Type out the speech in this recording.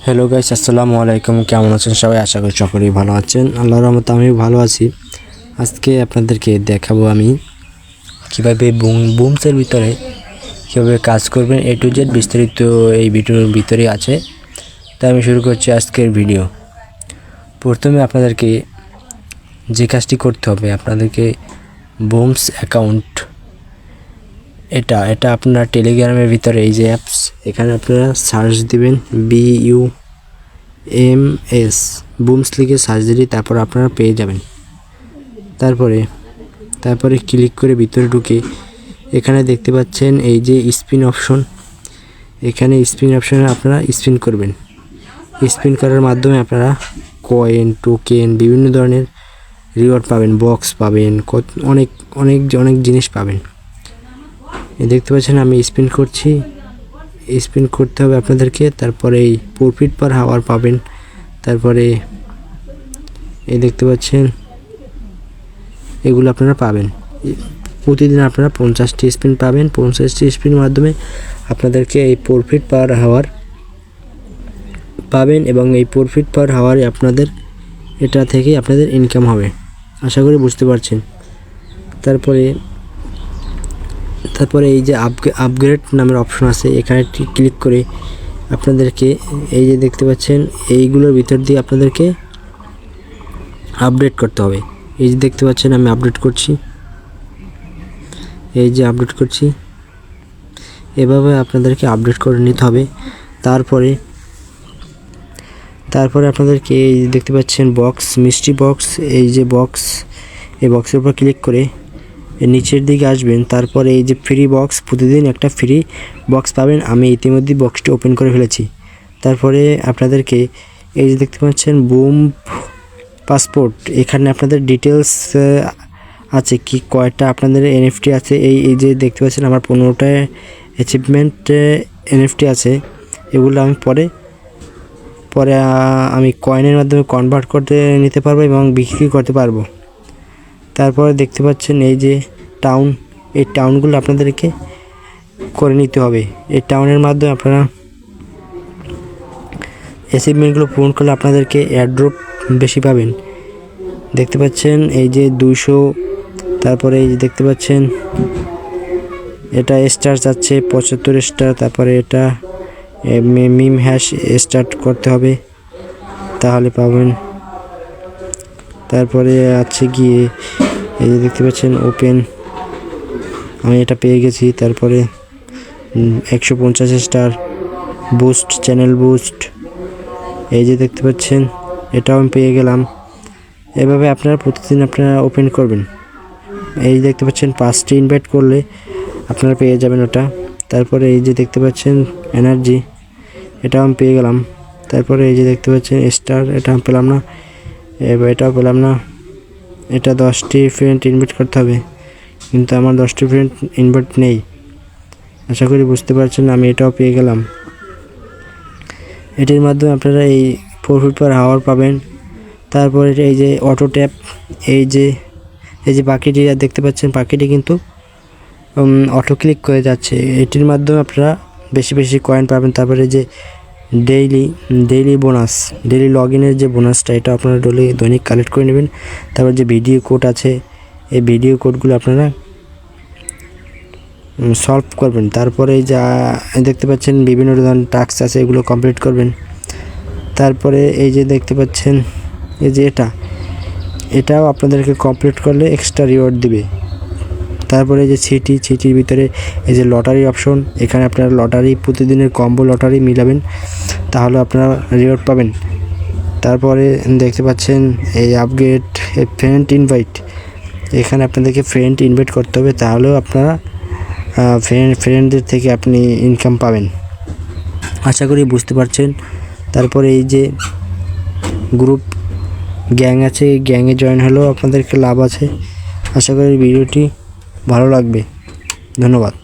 Hello guys, আসসালামু আলাইকুম। কেমন আছেন সবাই? আশা করি সকলেই ভালো আছেন। আল্লাহর রহমতে আমিও ভালো আছি। আজকে আপনাদেরকে দেখাবো আমি কীভাবে বুমসের ভিতরে কীভাবে কাজ করবেন, A to Z বিস্তারিত এই ভিডিওর ভিতরে আছে। তাই আমি শুরু করছি আজকের ভিডিও। প্রথমে আপনাদেরকে যে কাজটি করতে হবে, আপনাদেরকে বুমস অ্যাকাউন্ট এটা আপনার টেলিগ্রামের ভিতরে এই যে অ্যাপস, এখানে আপনারা সার্চ দিবেন BUMS বুমস লিখে সার্চ দিলে তারপর আপনারা পেয়ে যাবেন। তারপরে ক্লিক করে ভিতরে ঢুকে এখানে দেখতে পাচ্ছেন এই যে স্পিন অপশন, এখানে স্পিন অপশনে আপনারা স্পিন করবেন। স্পিন করার মাধ্যমে আপনারা কয়েন, টোকেন, বিভিন্ন ধরনের রিওয়ার্ড পাবেন, বক্স পাবেন, অনেক জিনিস পাবেন। দেখতে পাচ্ছেন আমি স্পিন করছি। স্পিন করতে হবে আপনাদেরকে। তারপরে এই প্রফিট পার হাওয়ার পাবেন। তারপরে এই দেখতে পাচ্ছেন এগুলো আপনারা পাবেন। প্রতিদিন আপনারা 50টি স্পিন পাবেন। 50টি স্পিনের মাধ্যমে আপনাদেরকে এই প্রফিট পার হাওয়ার পাবেন এবং এই প্রফিট পার হাওয়ারে আপনাদের এটা থেকে আপনাদের ইনকাম হবে। আশা করি বুঝতে পারছেন। তারপরে এই যে আপগ্রেড নামের অপশন আছে, এখানে ক্লিক করে আপনাদেরকে এই যে দেখতে পাচ্ছেন এইগুলোর ভিতর দিয়ে আপনাদেরকে আপডেট করতে হবে। এই যে দেখতে পাচ্ছেন আমি আপডেট করছি, এই যে আপডেট করছি। এভাবে আপনাদেরকে আপডেট করে নিতে হবে। তারপরে আপনাদেরকে এই দেখতে পাচ্ছেন বক্স, মিষ্টি বক্স, এই যে বক্স, এই বক্সের উপর ক্লিক করে নিচের দিকে আসবেন। তারপরে এই যে ফ্রি বক্স, প্রতিদিন একটা ফ্রি বক্স পাবেন। আমি ইতিমধ্যে বক্সটি ওপেন করে ফেলেছি। তারপরে আপনাদেরকে এই যে দেখতে পাচ্ছেন বুম পাসপোর্ট, এখানে আপনাদের ডিটেলস আছে কি কয়টা আপনাদের NFT আছে। এই যে দেখতে পাচ্ছেন আমার 15টা অ্যাচিভমেন্ট NFT আছে। এগুলো আমি পরে আমি কয়েনের মাধ্যমে কনভার্ট করতে নিতে পারবো এবং বিক্রি করতে পারবো। তারপরে দেখতে পাচ্ছেন এই যে টাউন, এই টাউনগুলো আপনাদেরকে করে নিতে হবে। এই টাউনের মাধ্যমে আপনারা অ্যাচিভমেন্টগুলো পূরণ করলে আপনাদেরকে এয়ারড্রপ বেশি পাবেন। দেখতে পাচ্ছেন এই যে 200। তারপরে এই যে দেখতে পাচ্ছেন এটা স্টার যাচ্ছে 75 স্টার। তারপরে এটা মিম হ্যাশ স্টার্ট করতে হবে, তাহলে পাবেন। তারপরে আছে গিয়ে এই যে দেখতে পাচ্ছেন ওপেন, আমি এটা পেয়ে গেছি। তারপরে 150 স্টার বুস্ট, চ্যানেল বুস্ট, এই যে দেখতে পাচ্ছেন এটাও আমি পেয়ে গেলাম। এভাবে আপনারা প্রতিদিন আপনারা ওপেন করবেন। এই দেখতে পাচ্ছেন 5টি ইনভাইট করলে আপনারা পেয়ে যাবেন ওটা। তারপরে এই যে দেখতে পাচ্ছেন এনার্জি, এটাও আমি পেয়ে গেলাম। তারপরে এই যে দেখতে পাচ্ছেন স্টার, এটা আমি পেলাম না, এটাও পেলাম না। এটা 10টি ফ্রেন্ড ইনভাইট করতে হবে, কিন্তু আমার 10টি ফ্রেন্ড ইনভাইট নেই। আশা করি বুঝতে পারছেন। আমি এটাও পেয়ে গেলাম। এটির মাধ্যমে আপনারা এই প্রফিট পার হাওয়ার পাবেন। তারপরে এই যে অটো ট্যাপ, এই যে পাখিটি দেখতে পাচ্ছেন, পাখিটি কিন্তু অটো ক্লিক করে যাচ্ছে। এটির মাধ্যমে আপনারা বেশি কয়েন পাবেন। তারপরে যে ডেইলি বোনাস, ডেইলি লগ ইনের যে বোনাসটা, এটা আপনারা দৈনিক কালেক্ট করে নেবেন। তারপর যে ভিডিও কোড আছে, এই ভিডিও কোডগুলো আপনারা সলভ করবেন। তারপরে যা দেখতে পাচ্ছেন বিভিন্ন ধরনের টাস্ক আছে, এগুলো কমপ্লিট করবেন। তারপরে এই যে দেখতে পাচ্ছেন এই যে এটাও আপনাদেরকে কমপ্লিট করলে এক্সট্রা রিওয়ার্ড দিবে। তারপরে যে ছিটির ভিতরে এই যে লটারি অপশন, এখানে আপনারা লটারি প্রতিদিনের কম্বো লটারি মিলাবেন, তাহলে আপনারা রিওয়ার্ড পাবেন। তারপরে দেখতে পাচ্ছেন এই আপগ্রেড ফ্রেন্ড ইনভাইট, এখানে আপনাদেরকে ফ্রেন্ড ইনভাইট করতে হবে, তাহলেও আপনারা ফ্রেন্ডদের থেকে আপনি ইনকাম পাবেন। আশা করি বুঝতে পারছেন। তারপরে এই যে গ্রুপ গ্যাং আছে, এই গ্যাংয়ে জয়েন হলেও আপনাদেরকে লাভ আছে। আশা করি ভিডিওটি ভালো লাগবে। ধন্যবাদ।